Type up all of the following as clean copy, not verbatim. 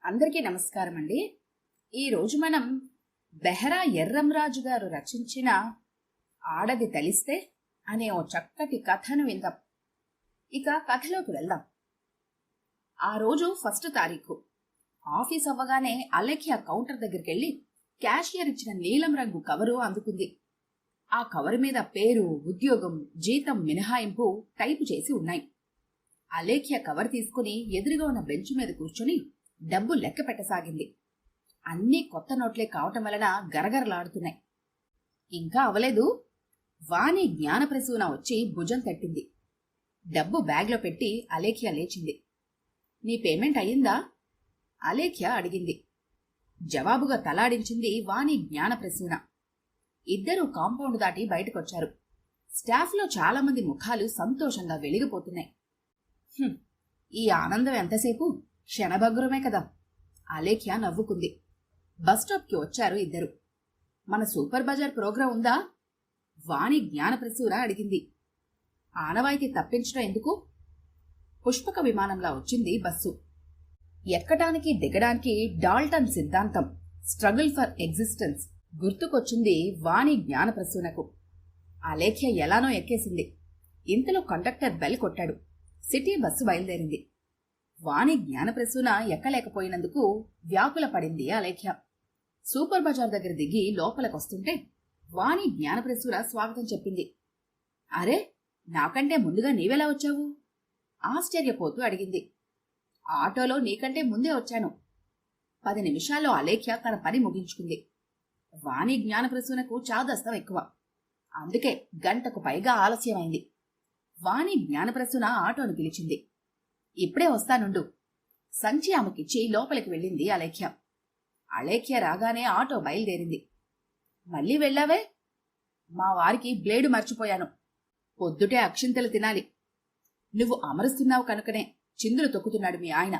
అందరికీ నమస్కారం అండి. ఈరోజు మనం బెహరా ఎర్రంరాజు గారు రచించిన ఆడది తెలిస్తే అనే ఓ చక్కటి కథను విందాం. ఇక కథలోకి వెళ్దాం. ఆ రోజు 1 తారీఖు. ఆఫీస్ అవ్వగానే అలేఖ్య కౌంటర్ దగ్గరికి వెళ్లి క్యాషియర్ ఇచ్చిన నీలం రంగు కవరు అందుకుంది. ఆ కవరు మీద పేరు, ఉద్యోగం, జీతం మినహాయింపు టైపు చేసి ఉన్నాయి. అలేఖ్య కవర్ తీసుకుని ఎదురుగా ఉన్న బెంచ్ మీద కూర్చొని డబ్బు లెక్క పెట్టసాగింది. అన్నీ కొత్త నోట్లే కావటం వలన గరగరలాడుతున్నాయి. ఇంకా అవలేదు. వాణి జ్ఞానప్రసూన వచ్చి భుజం తట్టింది. డబ్బు బ్యాగ్లో పెట్టి అలేఖ్య లేచింది. నీ పేమెంట్ అయ్యిందా? అలేఖ్య అడిగింది. జవాబుగా తలాడించింది వాణి జ్ఞానప్రసూన. ఇద్దరూ కాంపౌండ్ దాటి బయటకొచ్చారు. స్టాఫ్లో చాలా మంది ముఖాలు సంతోషంగా వెలిగిపోతున్నాయి. ఈ ఆనందం ఎంతసేపు? క్షణభగ్రమే కదా. అలేఖ్య నవ్వుకుంది. బస్టాప్కి వచ్చారు ఇద్దరు. మన సూపర్ బజార్ ప్రోగ్రాం ఉందా? వాణి జ్ఞానప్రసూన అడిగింది. ఆనవాయితీ తప్పించడం ఎందుకు? పుష్పక విమానంలా వచ్చింది బస్సు. ఎక్కడానికి దిగడానికి డాల్టన్ సిద్ధాంతం, స్ట్రగుల్ ఫర్ ఎగ్జిస్టెన్స్ గుర్తుకొచ్చింది వాణి జ్ఞానప్రసూనకు. అలేఖ్య ఎలానో ఎక్కేసింది. ఇంతలో కండక్టర్ బెల్ కొట్టాడు. సిటీ బస్సు బయలుదేరింది. వాణి జ్ఞానప్రసూన ఎక్కలేకపోయినందుకు వ్యాకుల పడింది అలేఖ్య. సూపర్ బజార్ దగ్గర దిగి లోపలికొస్తుంటే వాణి జ్ఞానప్రసూన స్వాగతం చెప్పింది. అరే, నాకంటే ముందుగా నీవెలా వచ్చావు? ఆశ్చర్యపోతూ అడిగింది. ఆటోలో నీకంటే ముందే వచ్చాను. 10 నిమిషాల్లో అలేఖ్య తన పని ముగించుకుంది. వాణి జ్ఞానప్రసూనకు చాదస్తం ఎక్కువ. అందుకే గంటకు పైగా ఆలస్యమైంది. వాణి జ్ఞానప్రసూన ఆటోను పిలిచింది. ఇప్పుడే వస్తానుండు. సంచి ఆమెకిచ్చి లోపలికి వెళ్ళింది అలేఖ్య. అలేఖ్య రాగానే ఆటో బయలుదేరింది. మళ్ళీ వెళ్ళావే? మా వారికి బ్లేడు మర్చిపోయాను. పొద్దుటే అక్షింతలు తినాలి. నువ్వు అమరుస్తున్నావు కనుకనే చిందులు తొక్కుతున్నాడు మీ ఆయన.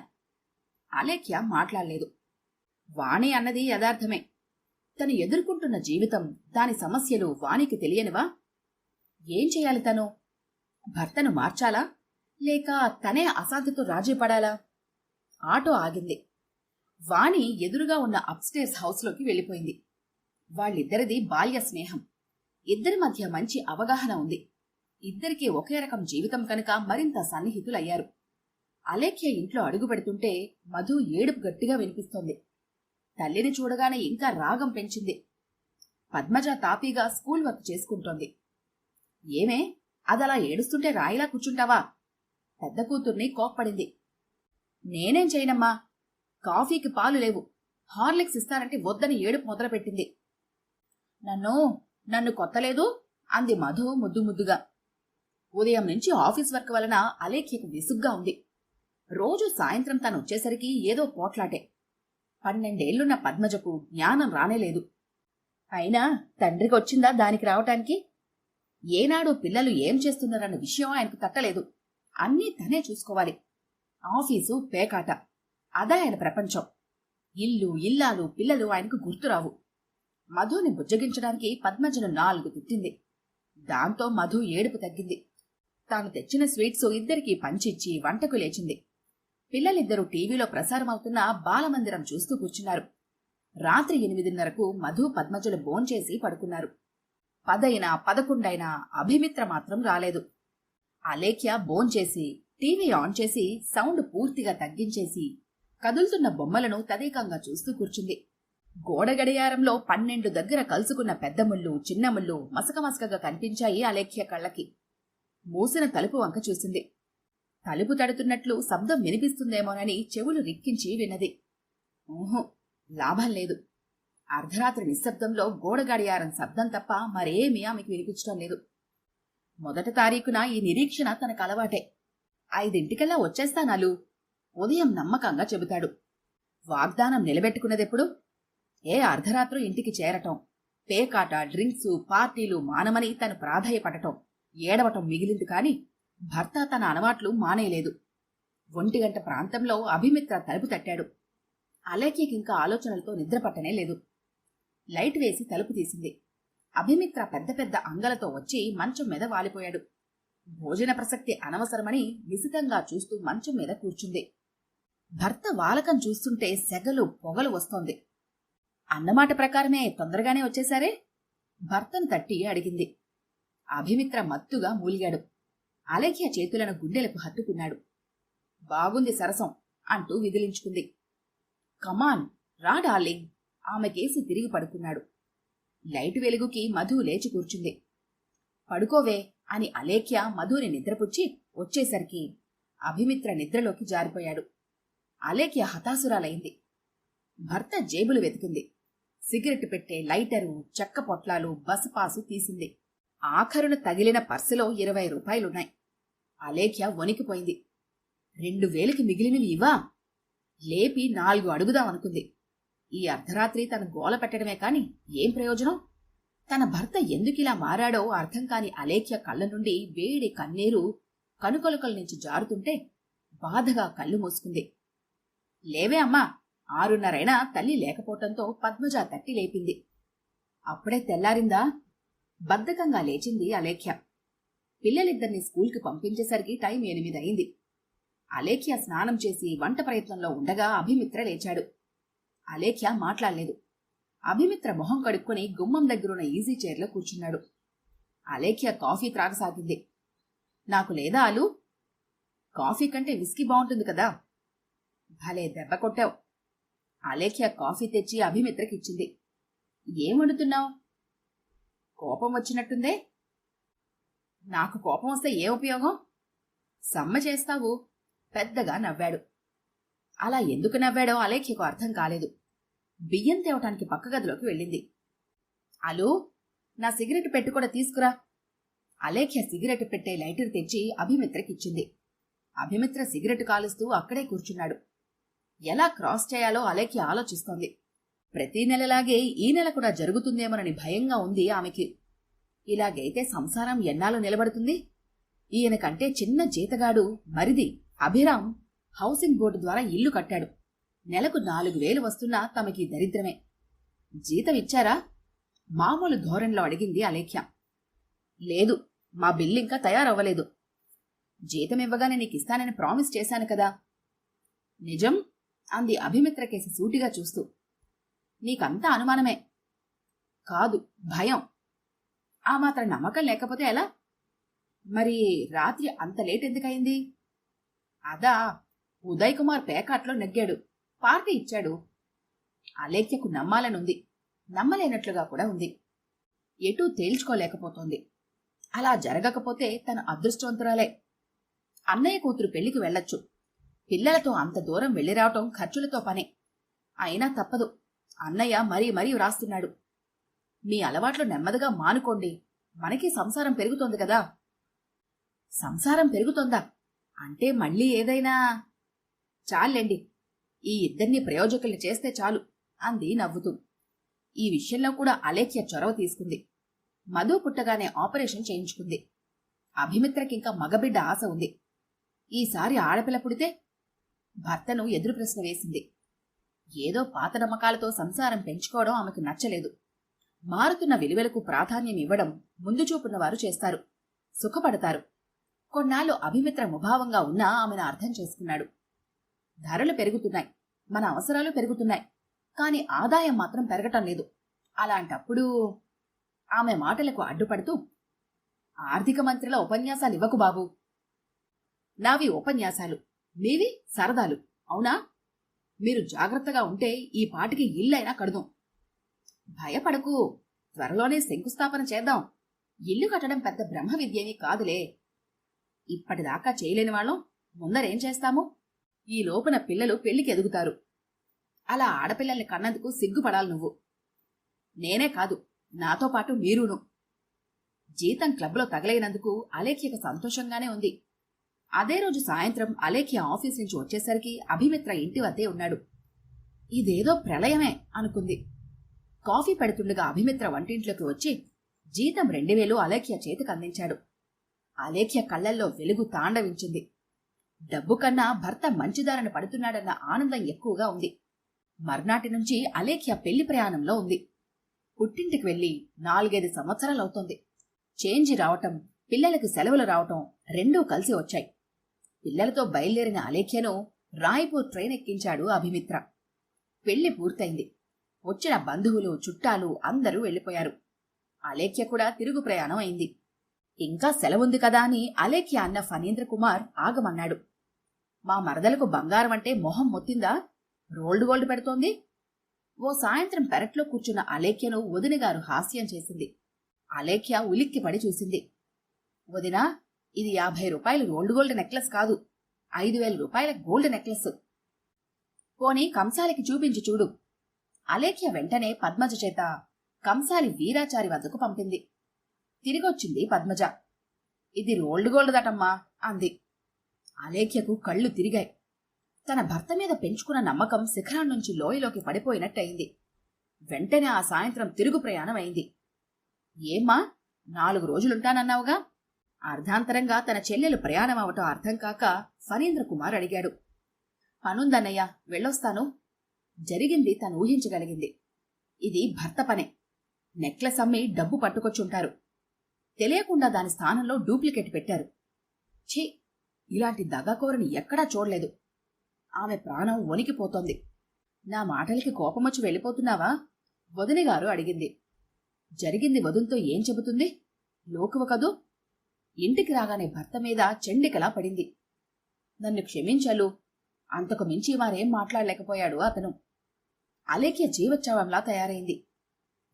అలేఖ్య మాట్లాడలేదు. వాణి అన్నది యథార్థమే. తను ఎదుర్కొంటున్న జీవితం, దాని సమస్యలు వాణికి తెలియనివా? ఏం చేయాలి తను? భర్తను మార్చాలా, లేక తనే అశాంతితో రాజీ పడాలా? ఆటో ఆగింది. వాణి ఎదురుగా ఉన్న అప్స్టేర్స్ హౌస్లోకి వెళ్ళిపోయింది. వాళ్ళిద్దరిది బాల్య స్నేహం. ఇద్దరి మధ్య మంచి అవగాహన ఉంది. ఇద్దరికీ ఒకే రకం జీవితం కనుక మరింత సన్నిహితులయ్యారు. అలేఖ్య ఇంట్లో అడుగు పెడుతుంటే మధు ఏడుపు గట్టిగా వినిపిస్తోంది. తల్లిని చూడగానే ఇంకా రాగం పెంచింది. పద్మజ తాపీగా స్కూల్ వర్క్ చేసుకుంటోంది. ఏమే, అదలా ఏడుస్తుంటే రాయిలా కూర్చుంటావా? పెద్ద కూతుర్ని కోప్పడింది. నేనేం చేయనమ్మా, కాఫీకి పాలు లేవు, హార్లిక్స్ ఇస్తానంటే వద్దని ఏడుపు మొదలుపెట్టింది. నన్ను కొత్తలేదు అంది మధు ముద్దు ముద్దుగా. ఉదయం నుంచి ఆఫీస్ వర్క్ వలన అలేఖ్యకు విసుగ్గా ఉంది. రోజు సాయంత్రం తను వచ్చేసరికి ఏదో పోట్లాటే. 12 ఏళ్లున్న పద్మజకు జ్ఞానం రానేలేదు. అయినా తండ్రికి వచ్చిందా దానికి రావటానికి? ఏనాడు పిల్లలు ఏం చేస్తున్నారన్న విషయం ఆయనకు తట్టలేదు. అన్నీ తనే చూసుకోవాలి. ఆఫీసు, పేకాట, అదే ఆయన ప్రపంచం. ఇల్లు, ఇల్లాలు, పిల్లలు ఆయనకు గుర్తురావు. మధుని బుజ్జగించడానికి పద్మజను 4 తిట్టింది. దాంతో మధు ఏడుపు తగ్గింది. తాను తెచ్చిన స్వీట్స్ ఇద్దరికీ పంచిచ్చి వంటకు లేచింది. పిల్లలిద్దరూ టీవీలో ప్రసారమవుతున్న బాలమందిరం చూస్తూ కూర్చున్నారు. రాత్రి 8:30కు మధు, పద్మజలు భోంచేసి పడుకున్నారు. 10 అయినా 11 అయినా అభిమిత్ర మాత్రం రాలేదు. అలేఖ్య భోంచేసి టీవీ ఆన్ చేసి సౌండ్ పూర్తిగా తగ్గించేసి కదులుతున్న బొమ్మలను తదేకంగా చూస్తూ కూర్చుంది. గోడ గడియారంలో 12 దగ్గర కలుసుకున్న పెద్ద ముళ్ళు, చిన్న ముళ్ళు మసకమసకగా కనిపించాయి అలేఖ్య కళ్ళకి. మూసిన తలుపు వంక చూసింది. తలుపు తడుతున్నట్లు శబ్దం వినిపిస్తుందేమోనని చెవులు రిక్కించి విన్నది. ఊహు, లాభం లేదు. అర్ధరాత్రి నిశ్శబ్దంలో గోడ గడియారం శబ్దం తప్ప మరేమీ ఆమెకు వినిపించడం లేదు. 1 తారీఖున ఈ నిరీక్షణ తనకు అలవాటే. 5 వచ్చేస్తానాలు, ఉదయం నమ్మకంగా చెబుతాడు. వాగ్దానం నిలబెట్టుకున్నదెప్పుడు? అర్ధరాత్రి ఇంటికి చేరటం, పేకాట, డ్రింక్సు, పార్టీలు మానమని తను ప్రాధేయపడటం, ఏడవటం మిగిలింది కాని భర్త తన అలవాట్లు మానేయలేదు. 1 గంట ప్రాంతంలో అభిమిత్ర తలుపు తట్టాడు. అలేఖ్యకింకా ఆలోచనలతో నిద్రపట్టనే లేదు. లైట్ వేసి తలుపు తీసింది. అభిమిత్ర పెద్ద పెద్ద అంగలతో వచ్చి మంచం మీద వాలిపోయాడు. భోజన ప్రసక్తి అనవసరమని నిశితంగా చూస్తూ మంచం మీద కూర్చుంది. భర్త వాలకం చూస్తుంటే సెగలు పొగలు వస్తోంది. అన్నమాట ప్రకారమే తొందరగానే వచ్చేశారే? భర్తను తట్టి అడిగింది. అభిమిత్ర మత్తుగా మూలిగాడు. అలేఖ్య చేతులను గుండెలకు హత్తుకున్నాడు. బాగుంది సరసం అంటూ విదిలించుకుంది. కమాన్ రా డార్లింగ్. ఆమెకేసి తిరిగి పడుకున్నాడు. లైటు వెలుగుకి మధు లేచి కూర్చుంది. పడుకోవే అని అలేఖ్య మధుని నిద్రపుచ్చి వచ్చేసరికి అభిమిత్ర నిద్రలోకి జారిపోయాడు. అలేఖ్య హతాసురాలైంది. భర్త జేబులు వెతికింది. సిగరెట్ పెట్టే లైటరు, చెక్క పొట్లాలు, బస్ పాసు తీసింది. ఆఖరున తగిలిన పర్సులో 20 రూపాయలున్నాయి. అలేఖ్య వణికిపోయింది. 2000కి మిగిలినవి ఇవా? లేపి 4 అడుగుదామనుకుంది. ఈ అర్ధరాత్రి తన గోల పెట్టడమే కాని ఏం ప్రయోజనం? తన భర్త ఎందుకిలా మారాడో అర్థం కాని అలేఖ్య కళ్ళ నుండి వేడి కన్నీరు కనుకొలకల నుంచి జారుతుంటే బాధగా కళ్ళు మూసుకుంది. లేవే అమ్మా. 6:30 తల్లి లేకపోవటంతో పద్మజ తట్టి లేపింది. అప్పుడే తెల్లారిందా? బద్ధకంగా లేచింది అలేఖ్య. పిల్లలిద్దరిని స్కూల్కి పంపించేసరికి టైం 8 అయింది. అలేఖ్య స్నానం చేసి వంట ప్రయత్నంలో ఉండగా అభిమిత్ర లేచాడు. అలేఖ్య మాట్లాడలేదు. అభిమిత్ర మొహం కడుక్కొని గుమ్మం దగ్గరున్న ఈజీ చైర్లో కూర్చున్నాడు. అలేఖ్య కాఫీ త్రాగసాగింది. నాకు లేదా ఆలు? కాఫీ కంటే విస్కీ బాగుంటుంది కదా. భలే దెబ్బ కొట్టావు. అలేఖ్య కాఫీ తెచ్చి అభిమిత్రకిచ్చింది. ఏం వండుతున్నావు? కోపం వచ్చినట్టుందే. నాకు కోపం వస్తే ఏ ఉపయోగం? సమ్మ చేస్తావు. పెద్దగా నవ్వాడు. అలా ఎందుకు నవ్వాడో అలేఖ్యకు అర్థం కాలేదు. బియ్యం తేవటానికి పక్క గదిలోకి వెళ్ళింది. అలు, నా సిగరెట్ పెట్టు కూడా తీసుకురా. అలేఖ్య సిగరెట్ పెట్టే లైటర్ తెచ్చి అభిమిత్రకిచ్చింది. అభిమిత్ర సిగరెట్ కాలుస్తూ అక్కడే కూర్చున్నాడు. ఎలా క్రాస్ చేయాలో అలేఖ్య ఆలోచిస్తోంది. ప్రతి నెలలాగే ఈ నెల కూడా జరుగుతుందేమోనని భయంగా ఉంది ఆమెకి. ఇలాగైతే సంసారం ఎన్నాళ్ళు నిలబడుతుంది? ఈయనకంటే చిన్న జీతగాడు మరిది అభిరామ్ హౌసింగ్ బోర్డు ద్వారా ఇల్లు కట్టాడు. నెలకు 4000 వస్తున్నా తమకి దరిద్రమే. జీతం ఇచ్చారా? మామూలు ధోరణిలో అడిగింది అలేఖ్య. లేదు, మా బిల్లింకా తయారవ్వలేదు. జీతం ఇవ్వగానే నీకిస్తానని ప్రామిస్ చేశాను కదా. నిజం అంది అభిమిత్రకేసి సూటిగా చూస్తూ. నీకంతా అనుమానమే. కాదు, భయం. ఆ మాత్రం నమ్మకం లేకపోతే ఎలా? మరి రాత్రి అంత లేట్ ఎందుకయింది? అదా, ఉదయ్ కుమార్ పేకాట్లో నెగ్గాడు. పార్టీ ఇచ్చాడు. అలేఖ్యకు నమ్మాలనుంది, నమ్మలేనట్లుగా కూడా ఉంది. ఎటూ తేల్చుకోలేకపోతోంది. అలా జరగకపోతే తన అదృష్టవంతురాలే. అన్నయ్య కూతురు పెళ్లికి వెళ్లొచ్చు. పిల్లలతో అంత దూరం వెళ్లిరావటం ఖర్చులతో పనే. అయినా తప్పదు. అన్నయ్య మరీ మరీ వ్రాస్తున్నాడు. మీ అలవాట్లు నెమ్మదిగా మానుకోండి. మనకి సంసారం పెరుగుతోంది కదా. సంసారం పెరుగుతోందా అంటే మళ్ళీ ఏదైనా? చాలండి, ఈ ఇద్దరిని ప్రయోజకుల్ని చేస్తే చాలు అంది నవ్వుతూ. ఈ విషయంలో కూడా అలేఖ్య చొరవ తీసుకుంది. మధు పుట్టగానే ఆపరేషన్ చేయించుకుంది. అభిమిత్రకింకా మగబిడ్డ ఆశ ఉంది. ఈసారి ఆడపిల్ల పుడితే? భర్తను ఎదురు ప్రశ్న వేసింది. ఏదో పాత నమ్మకాలతో సంసారం పెంచుకోవడం ఆమెకు నచ్చలేదు. మారుతున్న విలువలకు ప్రాధాన్యం ఇవ్వడం ముందుచూపున్నవారు చేస్తారు, సుఖపడతారు. కొన్నాళ్ళు అభిమిత్ర ముభావంగా ఉన్నా ఆమెను అర్థం చేసుకున్నాడు. ధరలు పెరుగుతున్నాయి, మన అవసరాలు పెరుగుతున్నాయి, కాని ఆదాయం మాత్రం పెరగటం లేదు. అలాంటప్పుడు ఆమె మాటలకు అడ్డుపడుతూ, ఆర్థిక మంత్రిలా ఉపన్యాసాలు ఇవ్వకు బాబూ. నావి ఉపన్యాసాలు, మీవి సరదాలు, అవునా? మీరు జాగ్రత్తగా ఉంటే ఈ పాటికి ఇల్లైనా కడదాం. భయపడకు, త్వరలోనే శంకుస్థాపన చేద్దాం. ఇల్లు కట్టడం పెద్ద బ్రహ్మ విద్యేమీ కాదులే. ఇప్పటిదాకా చేయలేని వాళ్ళం ముందరేం చేస్తాము? ఈ లోపున పిల్లలు పెళ్లికి ఎదుగుతారు. అలా ఆడపిల్లల్ని కన్నందుకు సిగ్గుపడాలి నువ్వు. నేనే కాదు, నాతో పాటు మీరును. జీతం క్లబ్లో తగలైనందుకు అలేఖ్యకు సంతోషంగానే ఉంది. అదే రోజు సాయంత్రం అలేఖ్య ఆఫీస్ నుంచి వచ్చేసరికి అభిమిత్ర ఇంటి వద్దే ఉన్నాడు. ఇదేదో ప్రళయమే అనుకుంది. కాఫీ పెడుతుండగా అభిమిత్ర వంటింట్లోకి వచ్చి జీతం 2000 అలేఖ్య చేతికి అందించాడు. అలేఖ్య కళ్లల్లో వెలుగు తాండవించింది. డబ్బు కన్నా భర్త మంచిదారని పడుతున్నాడన్న ఆనందం ఎక్కువగా ఉంది. మర్నాటి నుంచి అలేఖ్య పెళ్లి ప్రయాణంలో ఉంది. పుట్టింటికి వెళ్లి 4-5 సంవత్సరాలవుతోంది. చేంజి రావటం, పిల్లలకి సెలవులు రావటం రెండూ కలిసి వచ్చాయి. పిల్లలతో బయలుదేరిన అలేఖ్యను రాయ్పూర్ ట్రైన్ ఎక్కించాడు అభిమిత్ర. పెళ్లి పూర్తయింది. వచ్చిన బంధువులు చుట్టాలు అందరూ వెళ్లిపోయారు. అలేఖ్య కూడా తిరుగు ప్రయాణం అయింది. ఇంకా సెలవుంది కదా అని అలేఖ్య అన్న ఫణీంద్ర కుమార్ ఆగమన్నాడు. మా మరదలకు బంగారం అంటే మొహం మొత్తిందా? రోల్డ్ గోల్డ్ పెడుతోంది. ఓ సాయంత్రం పెరట్లో కూర్చున్న అలేఖ్యను వదినగారు హాస్యం చేసింది. అలేఖ్య ఉలిక్కిపడి చూసింది. వదినా, ఇది 50 రూపాయలు రోల్డ్ గోల్డ్ నెక్లెస్ కాదు, 5,000 రూపాయల గోల్డ్ నెక్లెస్. పోనీ కంసాలికి చూపించి చూడు. అలేఖ్య వెంటనే పద్మజ చేత కంసాలి వీరాచారి వద్దకు పంపింది. తిరిగొచ్చింది పద్మజ. ఇది రోల్డ్ గోల్డ్ దటమ్మా అంది. అలేఖ్యకు కళ్ళు తిరిగాయి. తన భర్త మీద పెంచుకున్న నమ్మకం శిఖరం నుంచి లోయలోకి పడిపోయినట్టయింది. వెంటనే ఆ సాయంత్రం తిరుగు ప్రయాణం అయింది. ఏమ్మా, 4 రోజులుంటానన్నావుగా? అర్ధాంతరంగా తన చెల్లెలు ప్రయాణం అవటం అర్థం కాక ఫణీంద్ర కుమార్ అడిగాడు. పనుందన్నయ్య, వెళ్ళొస్తాను. జరిగింది తను ఊహించగలిగింది. ఇది భర్త పనే. నెక్లెస్ అమ్మి డబ్బు పట్టుకొచ్చుంటారు. తెలియకుండా దాని స్థానంలో డూప్లికేట్ పెట్టారు. ఛీ, ఇలాంటి దగాకోరని ఎక్కడా చూడలేదు. ఆమె ప్రాణం వణికిపోతోంది. నా మాటలకి కోపమొచ్చి వెళ్ళిపోతున్నావా? వదినగారు అడిగింది. జరిగింది వదుంతో ఏం చెబుతుంది? లోకువ కదూ. ఇంటికి రాగానే భర్త మీద చెండికలా పడింది. నన్ను క్షమించలు. అంతకు మించి వారేం మాట్లాడలేకపోయాడు అతను. అలేఖ్య జీవోత్సవంలా తయారైంది.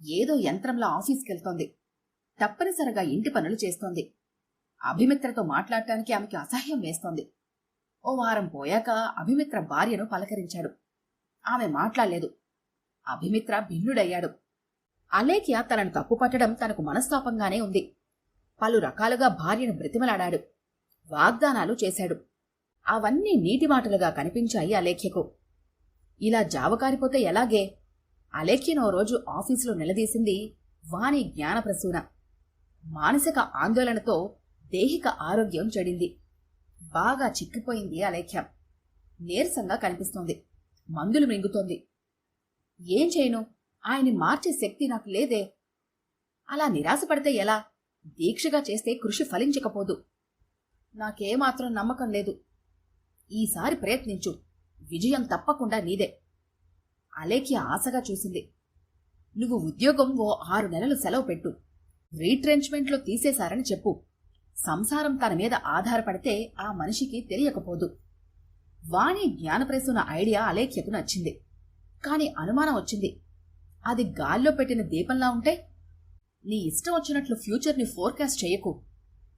ఏదో యంత్రంలా ఆఫీస్కెళ్తోంది. తప్పనిసరిగా ఇంటి పనులు చేస్తోంది. అభిమిత్రతో మాట్లాడటానికి ఆమెకి అసహ్యం వేస్తోంది. ఓ వారం పోయాక అభిమిత్ర భార్యను పలకరించాడు. ఆమె మాట్లాడలేదు. అభిమిత్ర భిన్నుడయ్యాడు. అలేఖ్య తనను తప్పుపట్టడం తనకు మనస్తాపంగానే ఉంది. పలు రకాలుగా భార్యను బ్రతిమలాడాడు. వాగ్దానాలు చేశాడు. అవన్నీ నీటి మాటలుగా కనిపించాయి అలేఖ్యకు. ఇలా జావకారిపోతే ఎలాగే? అలేఖ్యనో రోజు ఆఫీసులో నిలదీసింది వాణి జ్ఞానప్రసూన. మానసిక ఆందోళనతో దేహిక ఆరోగ్యం చెడింది. బాగా చిక్కిపోయింది అలేఖ్య. నీరసంగా కనిపిస్తోంది. మందులు మింగుతోంది. ఏం చేయను? ఆయన్ని మార్చే శక్తి నాకు లేదే. అలా నిరాశపడితే ఎలా? దీక్షగా చేస్తే కృషి ఫలించకపోదు. నాకేమాత్రం నమ్మకం లేదు. ఈసారి ప్రయత్నించు. విజయం తప్పకుండా నీదే. అలేఖ్య ఆశగా చూసింది. నువ్వు ఉద్యోగం ఓ 6 నెలలు సెలవు పెట్టు. రీట్రెంచ్మెంట్లో తీసేశారని చెప్పు. సంసారం తన మీద ఆధారపడితే ఆ మనిషికి తెలియకపోదు. వాణి జ్ఞానప్రసూన ఐడియా అలేఖ్యకు నచ్చింది. కాని అనుమానం వచ్చింది. అది గాల్లో పెట్టిన దీపంలా ఉంటే? నీ ఇష్టం వచ్చినట్లు ఫ్యూచర్ని ఫోర్కాస్ట్ చెయ్యకు.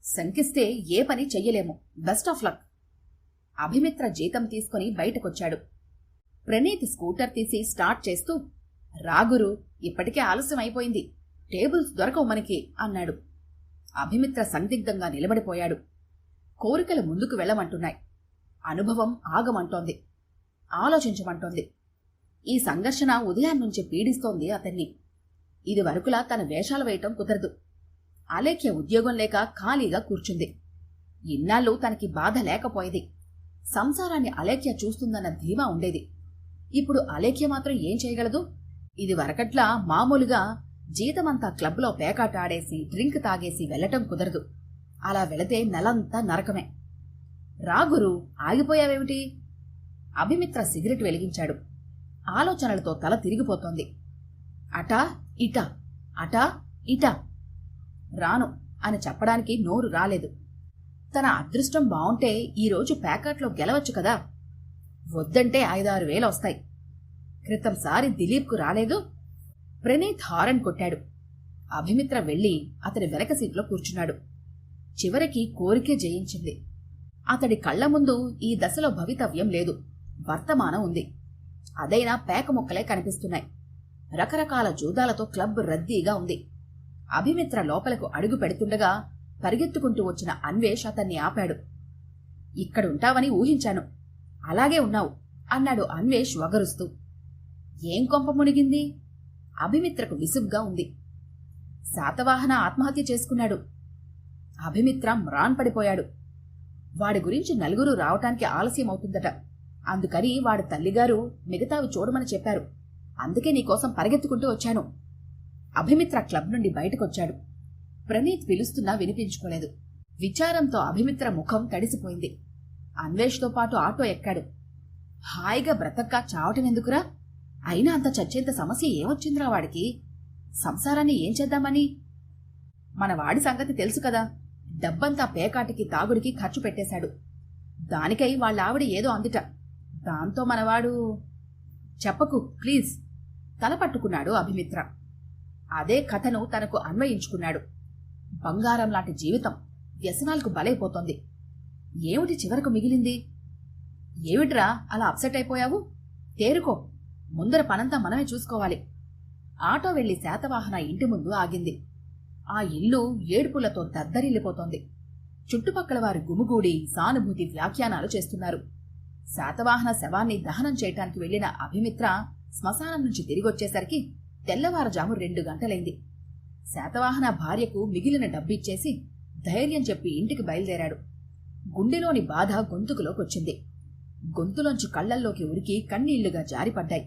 శంకిస్తే ఏ పని చెయ్యలేము. Best of luck. అభిమిత్ర జీతం తీసుకుని బయటకొచ్చాడు. ప్రణీత్ స్కూటర్ తీసి స్టార్ట్ చేస్తూ, రాగురు, ఇప్పటికే ఆలస్యం అయిపోయింది. టేబుల్స్ దొరకవు మనకి అన్నాడు. అభిమిత్ర సందిగ్ధంగా నిలబడిపోయాడు. కోరికలు ముందుకు వెళ్లమంటున్నాయి. అనుభవం ఆగమంటోంది. ఆలోచించమంటోంది. ఈ సంఘర్షణ ఉదయాన్నుంచి పీడిస్తోంది అతన్ని. ఇది వరకులా తన వేషాలు వేయటం కుదరదు. అలేఖ్య ఉద్యోగం లేక ఖాళీగా కూర్చుంది. ఇన్నాళ్ళు తనకి బాధ లేకపోయేది. సంసారాన్ని అలేఖ్య చూస్తుందన్న ధీమా ఉండేది. ఇప్పుడు అలేఖ్య మాత్రం ఏం చేయగలదు? ఇది వరకట్లా మామూలుగా జీతమంతా క్లబ్లో పేకాట ఆడేసి డ్రింక్ తాగేసి వెళ్లటం కుదరదు. అలా వెళితే నెలంతా నరకమే. రాగురు, ఆగిపోయావేమిటి? అభిమిత్ర సిగరెట్ వెలిగించాడు. ఆలోచనలతో తల తిరిగిపోతోంది. అటా ఇటా, అటా ఇటా. రాను అని చెప్పడానికి నోరు రాలేదు. తన అదృష్టం బావుంటే ఈరోజు ప్యాకెట్లో గెలవచ్చు కదా. వద్దంటే 5-6 వేలు వస్తాయి. క్రితంసారి దిలీప్కు రాలేదు. ప్రణీత్ హారన్ కొట్టాడు. అభిమిత్ర వెళ్లి అతడి వెనక సీట్లో కూర్చున్నాడు. చివరికి కోరికే జయించింది. అతడి కళ్ల ముందు ఈ దశలో భవితవ్యం లేదు, వర్తమానం ఉంది. అదైనా పేక ముక్కలే కనిపిస్తున్నాయి. రకరకాల జూదాలతో క్లబ్ రద్దీగా ఉంది. అభిమిత్ర లోపలకు అడుగు పెడుతుండగా పరిగెత్తుకుంటూ వచ్చిన అన్వేష్ అతన్ని ఆపాడు. ఇక్కడుంటావని ఊహించాను. అలాగే ఉన్నావు అన్నాడు అన్వేష్ వగరుస్తూ. ఏం కొంప మునిగింది? అభిమిత్రకు విసుగ్గా ఉంది. శాతవాహన ఆత్మహత్య చేసుకున్నాడు. అభిమిత్ర మ్రాన్పడిపోయాడు. వాడి గురించి నలుగురు రావటానికి ఆలస్యమవుతుందట. అందుకని వాడి తల్లిగారు మిగతావి చూడమని చెప్పారు. అందుకే నీకోసం పరిగెత్తుకుంటూ వచ్చాను. అభిమిత్ర క్లబ్ నుండి బయటకొచ్చాడు. ప్రణీత్ పిలుస్తున్నా వినిపించుకోలేదు. విచారంతో అభిమిత్ర ముఖం తడిసిపోయింది. అన్వేష్తో పాటు ఆటో ఎక్కాడు. హాయిగా బ్రతక్క చావటమెందుకురా? అయినా అంత చచ్చేంత సమస్య ఏమొచ్చిందిరా వాడికి? సంసారాన్ని ఏం చేద్దామని? మన వాడి సంగతి తెలుసు కదా, డబ్బంతా పేకాటికి తాగుడికి ఖర్చు పెట్టేశాడు. దానికై వాళ్ళ ఆవిడ ఏదో అందిట. దాంతో మనవాడు... చెప్పకు ప్లీజ్, తల పట్టుకున్నాడు అభిమిత్ర. అదే కథను తనకు అన్వయించుకున్నాడు. బంగారం లాంటి జీవితం వ్యసనాలకు బలైపోతోంది. ఏమిటి చివరకు మిగిలింది? ఏమిట్రా అలా అప్సెట్ అయిపోయావు? తేరుకో, ముందర పనంతా మనమే చూసుకోవాలి. ఆటో వెళ్లి శాతవాహన ఇంటి ముందు ఆగింది. ఆ ఇల్లు ఏడుపులతో దద్దరిల్లిపోతోంది. చుట్టుపక్కల వారి గుమిగూడి సానుభూతి వ్యాఖ్యానాలు చేస్తున్నారు. శాతవాహన శవాన్ని దహనం చేయటానికి వెళ్లిన అభిమిత్ర శ్మశానం నుంచి తిరిగొచ్చేసరికి తెల్లవారుజాము 2 గంటలైంది. శాతవాహన భార్యకు మిగిలిన డబ్బిచ్చేసి ధైర్యం చెప్పి ఇంటికి బయలుదేరాడు. గుండెలోని బాధ గొంతుకులోకొచ్చింది. గొంతులోంచి కళ్లల్లోకి ఉరికి కన్నీళ్లుగా జారిపడ్డాయి.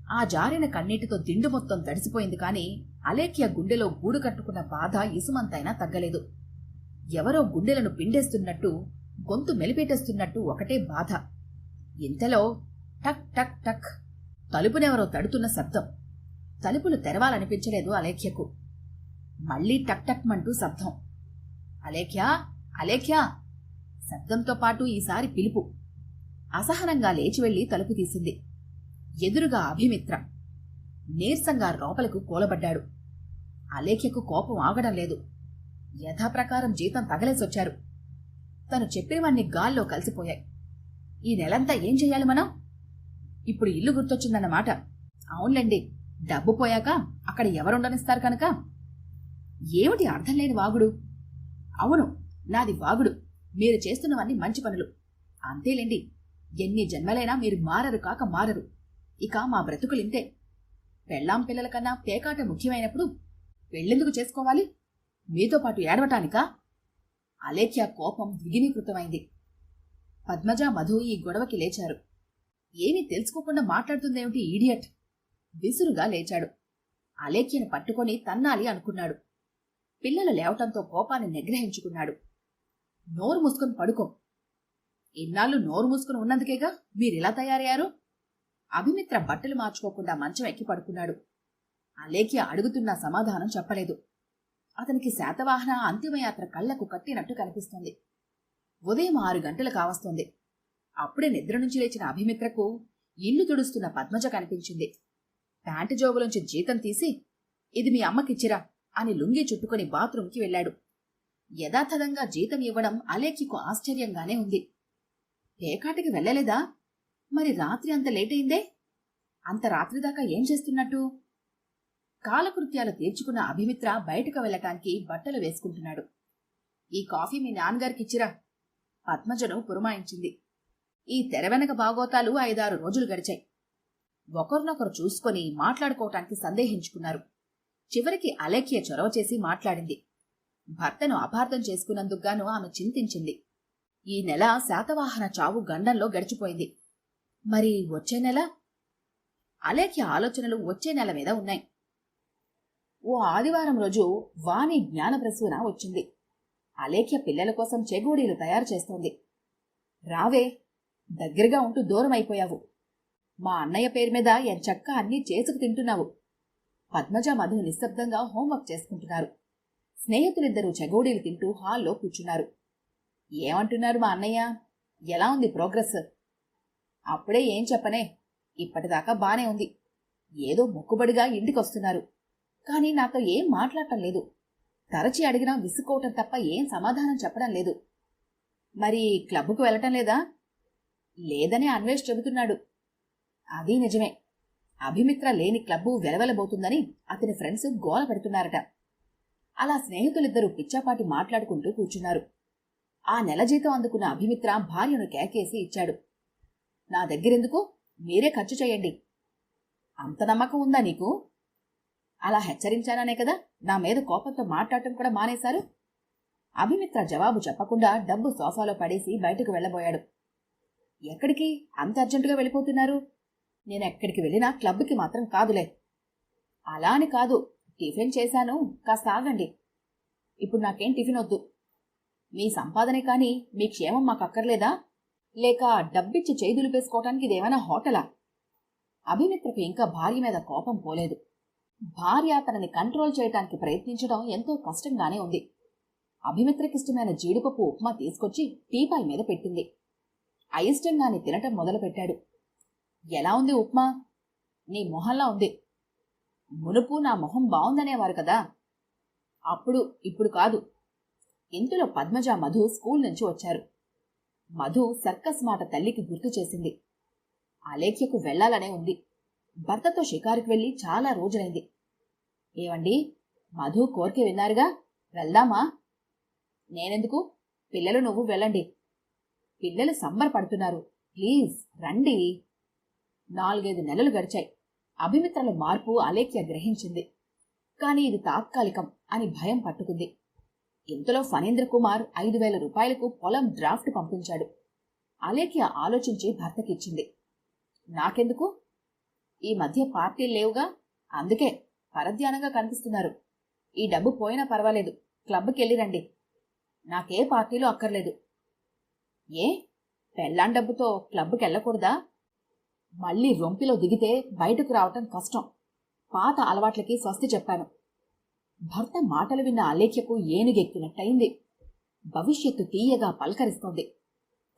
ఆ జారిన కన్నీటితో దిండు మొత్తం తడిసిపోయింది. కాని అలేఖ్య గుండెలో గూడు కట్టుకున్న బాధ ఇసుమంతైనా తగ్గలేదు. ఎవరో గుండెలను పిండేస్తున్నట్టు, గొంతు మెలిపెట్టేస్తున్నట్టు ఒకటే బాధ. ఇంతలో టక్ టక్ టక్ తలుపునెవరో తడుతున్న శబ్దం. తలుపులు తెరవాలనిపించలేదు అలేఖ్యకు. మళ్లీ టక్ టక్ మంటూ శబ్దం. అలేఖ్యా, అలేఖ్యా! శబ్దంతో పాటు ఈసారి పిలుపు. అసహనంగా లేచి వెళ్లి తలుపు తీసింది. ఎదురుగా అభిమిత్ర నీరసంగా లోపలకు కూలబడ్డాడు. అలేఖ్యకు కోపం ఆగడం లేదు. యథాప్రకారం జీతం తగలేసొచ్చారు. తను చెప్పినవన్నీ గాల్లో కలిసిపోయాయి. ఈ నెలంతా ఏం చెయ్యాలి మనం? ఇప్పుడు ఇల్లు గుర్తొచ్చిందన్నమాట. అవునులేండి, డబ్బు పోయాక అక్కడ ఎవరుండనిస్తారు కనుక. ఏమిటి అర్థం లేని వాగుడు? అవును, నాది వాగుడు. మీరు చేస్తున్నవన్నీ మంచి పనులు. అంతేలేండి, ఎన్ని జన్మలైనా మీరు మారరు కాక మారరు. ఇక మా బ్రతుకులింతే. పెళ్ళాం పిల్లల కన్నా పేకాట ముఖ్యమైనప్పుడు పెళ్ళెందుకు చేసుకోవాలి? మీతో పాటు ఏడవటానికా? అలేఖ్య కోపం ద్విగుణీకృతమైంది. పద్మజ, మధు ఈ గొడవకి లేచారు. ఏమీ తెలుసుకోకుండా మాట్లాడుతుందేమిటి ఈడియట్? విసురుగా లేచాడు. అలేఖ్యను పట్టుకొని తన్నాలి అనుకున్నాడు. పిల్లలు లేవటంతో కోపాన్ని నిగ్రహించుకున్నాడు. నోరు మూసుకుని పడుకో. ఇన్నాళ్ళు నోరు మూసుకుని ఉన్నందుకేగా మీరిలా తయారయ్యారు. అభిమిత్ర బట్టలు మార్చుకోకుండా మంచం ఎక్కి పడుకున్నాడు. అలేఖ్య అడుగుతున్న సమాధానం చెప్పలేదు. అతనికి శాతవాహన అంతిమయాత్ర కళ్లకు కట్టినట్టు కనిపిస్తోంది. ఉదయం 6 గంటలు కావస్తోంది. అప్పుడే నిద్ర నుంచి లేచిన అభిమిత్రకు ఇల్లు తుడుస్తున్న పద్మజ కనిపించింది. ప్యాంటు జోబులోంచి జీతం తీసి, ఇది మీ అమ్మకిచ్చిరా అని లుంగీ చుట్టుకుని బాత్రూంకి వెళ్లాడు. యథాతథంగా జీతం ఇవ్వడం అలేఖ్యకు ఆశ్చర్యంగానే ఉంది. పేకాటికి వెళ్లలేదా? మరి రాత్రి అంత లేటయిందే? అంత రాత్రిదాకా ఏం చేస్తున్నట్టు? కాలకృత్యాలు తీర్చుకున్న అభిమిత్ర బయటకు వెళ్లటానికి బట్టలు వేసుకుంటున్నాడు. ఈ కాఫీ మీ నాన్నగారికిచ్చిరా పద్మజను పురమాయించింది. ఈ తెరవెనక బాగోతాలు 5-6 రోజులు గడిచాయి. ఒకరినొకరు చూసుకొని మాట్లాడుకోవటానికి సందేహించుకున్నారు. చివరికి అలేఖ్య చొరవ చేసి మాట్లాడింది. భర్తను అపార్థం చేసుకున్నందుకుగాను ఆమె చింతించింది. ఈ నెల శాతవాహన చావు గండంలో గడిచిపోయింది. మరి వచ్చే నెల? అలేఖ్య ఆలోచనలు వచ్చే నెల మీద ఉన్నాయి. ఓ ఆదివారం రోజు వాణి జ్ఞానప్రసూన వచ్చింది. అలేఖ్య పిల్లల కోసం చెగోడీలు తయారు చేస్తోంది. రావే, దగ్గరగా ఉంటూ దూరం అయిపోయావు. మా అన్నయ్య పేరు మీద ఎంచక్క అన్నీ చేసుకు తింటున్నావు. పద్మజ, మధు నిశ్శబ్దంగా హోంవర్క్ చేసుకుంటున్నారు. స్నేహితులిద్దరూ చెగోడీలు తింటూ హాల్లో కూర్చున్నారు. ఏమంటున్నారు మా అన్నయ్య? ఎలా ఉంది ప్రోగ్రెస్? అప్పుడే ఏం చెప్పనే, ఇప్పటిదాకా బానే ఉంది. ఏదో మొక్కుబడిగా ఇంటికొస్తున్నారు. కాని నాతో ఏం మాట్లాడటం లేదు. తరచి అడిగినా విసుక్కోవటం తప్ప ఏం సమాధానం చెప్పడం లేదు. మరి క్లబ్కు వెళ్ళటం లేదా? లేదనే అన్వేష్ చెబుతున్నాడు. అదీ నిజమే. అభిమిత్ర లేని క్లబ్బు వెలవెలబోతుందని అతని ఫ్రెండ్స్ గోల పెడుతున్నారట. అలా స్నేహితులిద్దరూ పిచ్చాపాటి మాట్లాడుకుంటూ కూర్చున్నారు. ఆ నెల జీతం అందుకున్న అభిమిత్ర భార్యను కేకేసి ఇచ్చాడు. నా దగ్గరెందుకు, మీరే ఖర్చు చేయండి. అంత నమ్మకం ఉందా నీకు? అలా హెచ్చరించాననే కదా నా మీద కోపంతో మాట్లాడటం కూడా మానేశారు. అభిమిత్ర జవాబు చెప్పకుండా డబ్బు సోఫాలో పడేసి బయటకు వెళ్లబోయాడు. ఎక్కడికి అంత అర్జెంటుగా వెళ్ళిపోతున్నారు? నేనెక్కడికి వెళ్ళినా క్లబ్కి మాత్రం కాదులే. అలా అని కాదు, టిఫిన్ చేశాను, కాస్త ఆగండి. ఇప్పుడు నాకేం టిఫిన్ వద్దు. మీ సంపాదనే కాని మీ క్షేమం మాకక్కర్లేదా? లేక డబ్బిచ్చి చేయి దులిపేసుకోవటానికి ఇదేమైనా హోటలా? అభిమిత్రకు ఇంకా భార్య మీద కోపం పోలేదు. భార్య తనని కంట్రోల్ చేయటానికి ప్రయత్నించడం ఎంతో కష్టంగానే ఉంది. అభిమిత్రకిష్టమైన జీడిపప్పు ఉప్మా తీసుకొచ్చి టీపాయ్ మీద పెట్టింది. అయిష్టంగానే తినటం మొదలుపెట్టాడు. ఎలా ఉంది ఉప్మా? నీ మొహంలా ఉంది. మునుపు నా మొహం బావుందనేవారు కదా. అప్పుడు ఇప్పుడు కాదు. ఇంతలో పద్మజ, మధు స్కూల్ నుంచి వచ్చారు. మధు సర్కస్ మాట తల్లికి గుర్తు చేసింది. అలేఖ్యకు వెళ్లాలనే ఉంది. భర్తతో షికారుకు వెళ్లి చాలా రోజులైంది. ఏవండి, మధు కోరిక విన్నారుగా, వెళ్దామా? నేనెందుకు? పిల్లలు నువ్వు వెళ్ళండి. పిల్లలు సంబరపడుతున్నారు. ప్లీజ్ రండి. 4-5 నెలలు గడిచాయి. అభిమిత్రల మార్పు అలేఖ్య గ్రహించింది. కాని ఇది తాత్కాలికం అని భయం పట్టుకుంది. ఇంతలో ఫణీంద్ర కుమార్ 5,000 రూపాయలకు పొలం డ్రాఫ్ట్ పంపించాడు. అలేఖ్య ఆలోచించి భర్తకిచ్చింది. నాకెందుకు? ఈ మధ్య పార్టీలు లేవుగా, అందుకే పరధ్యానంగా కనిపిస్తున్నారు. ఈ డబ్బు పోయినా పర్వాలేదు, క్లబ్కెళ్ళి రండి. నాకే పార్టీలు అక్కర్లేదు. ఏ, పెళ్ళాం డబ్బుతో క్లబ్కెళ్ళకూడదా? మళ్లీ రొంపిలో దిగితే బయటకు రావటం కష్టం. పాత అలవాట్లకి స్వస్తి చెప్పాను. భర్త మాటలు విన్న అలేఖ్యకు ఏనుగెక్కినట్టయింది. భవిష్యత్తు తీయగా పలకరిస్తోంది.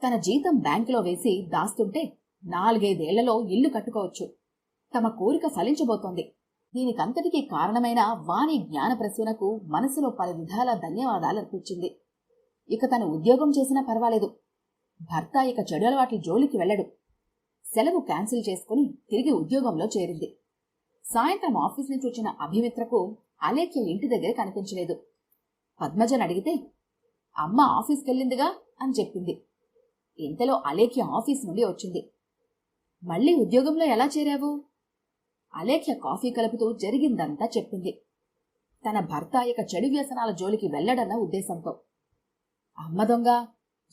తన జీతం బ్యాంకులో వేసి దాస్తుంటే 4-5 ఏళ్లలో ఇల్లు కట్టుకోవచ్చు. తమ కోరిక ఫలించబోతోంది. దీనికంతటికీ కారణమైన వాణి జ్ఞాన ప్రసూనకు మనసులో 10 విధాల ధన్యవాదాలర్పించింది. ఇక తను ఉద్యోగం చేసినా పర్వాలేదు. భర్త ఇక చెడు అలవాట్ల జోలికి వెళ్లడు. సెలవు క్యాన్సిల్ చేసుకుని తిరిగి ఉద్యోగంలో చేరింది. సాయంత్రం ఆఫీస్ నుంచి వచ్చిన అభిమిత్రకు అలేఖ్య ఇంటి దగ్గర కనిపించలేదు. పద్మజన్ అడిగితే అమ్మ ఆఫీస్కెళ్ళిందిగా అని చెప్పింది. ఇంతలో అలేఖ్య ఆఫీస్ నుండి వచ్చింది. మళ్లీ ఉద్యోగంలో ఎలా చేరావు? అలేఖ్య కాఫీ కలుపుతూ జరిగిందంతా చెప్పింది. తన భర్త ఇక చెడు వ్యసనాల జోలికి వెళ్లడన్న ఉద్దేశంతో. అమ్మ దొంగ,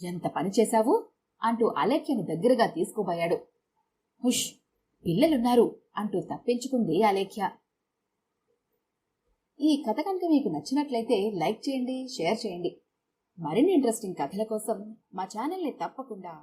ఎంత పని చేశావు అంటూ అలేఖ్యను దగ్గరగా తీసుకుపోయాడు. హుష్, పిల్లలున్నారు అంటూ తప్పించుకుంది అలేఖ్య. ఈ కథ కనుక మీకు నచ్చినట్లయితే లైక్ చేయండి, షేర్ చేయండి. మరిన్ని ఇంట్రెస్టింగ్ కథల కోసం మా ఛానల్ని తప్పకుండా